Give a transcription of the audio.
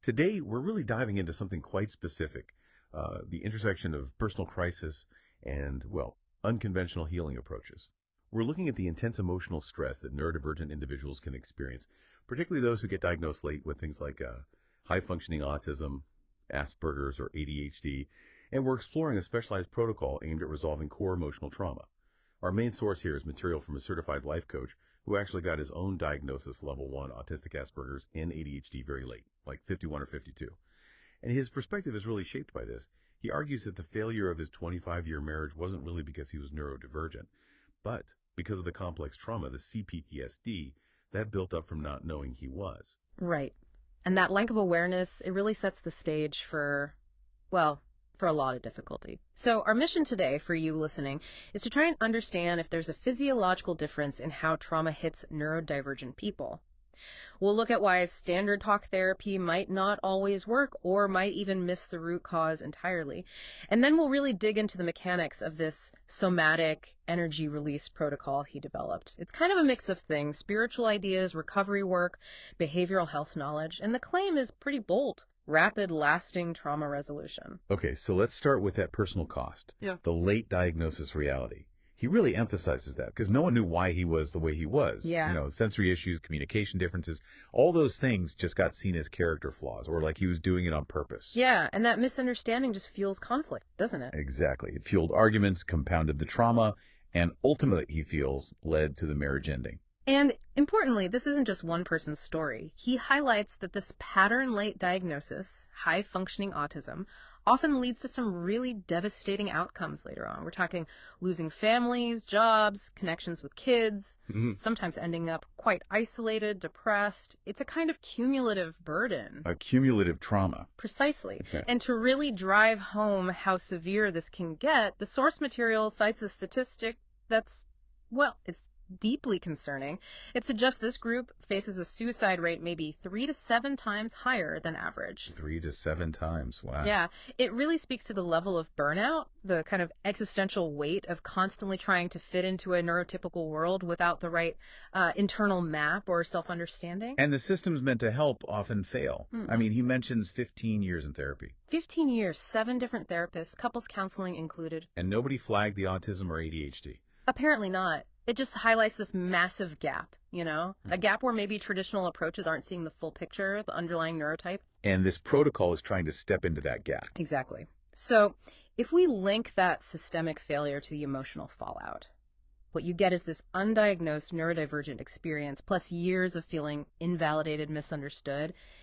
Today, we're really diving into something quite specific, the intersection of personal crisis and, well, unconventional healing approaches. We're looking at the intense emotional stress that neurodivergent individuals can experience, particularly those who get diagnosed late with things like high-functioning autism, Asperger's, or ADHD, and we're exploring a specialized protocol aimed at resolving core emotional trauma. Our main source here is material from a certified life coach who actually got his own diagnosis, level 1 autistic Asperger's and ADHD, very late, like 51 or 52. And his perspective is really shaped by this. He argues that the failure of his 25-year marriage wasn't really because he was neurodivergent, but because of the complex trauma, the CPTSD, that built up from not knowing he was. Right. And that lack of awareness, it really sets the stage for, well, for a lot of difficulty. So our mission today for you listening is to try and understand if there's a physiological difference in how trauma hits neurodivergent people. We'll look at why standard talk therapy might not always work or might even miss the root cause entirely. And then we'll really dig into the mechanics of this somatic energy release protocol he developed. It's kind of a mix of things: spiritual ideas, recovery work, behavioral health knowledge, and the claim is pretty bold: rapid, lasting trauma resolution. Okay, so let's start with that personal cost. Yeah. The late diagnosis reality. He really emphasizes that because no one knew why he was the way he was. Yeah. You know, sensory issues, communication differences, all those things just got seen as character flaws or like he was doing it on purpose. Yeah, and that misunderstanding just fuels conflict, doesn't it? Exactly. It fueled arguments, compounded the trauma, and ultimately, he feels, led to the marriage ending. And importantly, this isn't just one person's story. He highlights that this pattern late diagnosis, high-functioning autism, often leads to some really devastating outcomes later on. We're talking losing families, jobs, connections with kids, sometimes ending up quite isolated, depressed. It's a kind of cumulative burden. A cumulative trauma. Precisely. Okay. And to really drive home how severe this can get, the source material cites a statistic that's, well, it's deeply concerning. It suggests this group faces a suicide rate maybe 3 to 7 times higher than average. 3 to 7 times. Wow. Yeah, it really speaks to the level of burnout, the kind of existential weight of constantly trying to fit into a neurotypical world without the right internal map or self-understanding. And the systems meant to help often fail. I mean, he mentions 15 years in therapy. 15 years, 7 different therapists, couples counseling included. And nobody flagged the autism or ADHD. Apparently not. It just highlights this massive gap, you know, a gap where maybe traditional approaches aren't seeing the full picture, the underlying neurotype. And this protocol is trying to step into that gap. Exactly. So if we link that systemic failure to the emotional fallout, what you get is this undiagnosed neurodivergent experience plus years of feeling invalidated, misunderstood.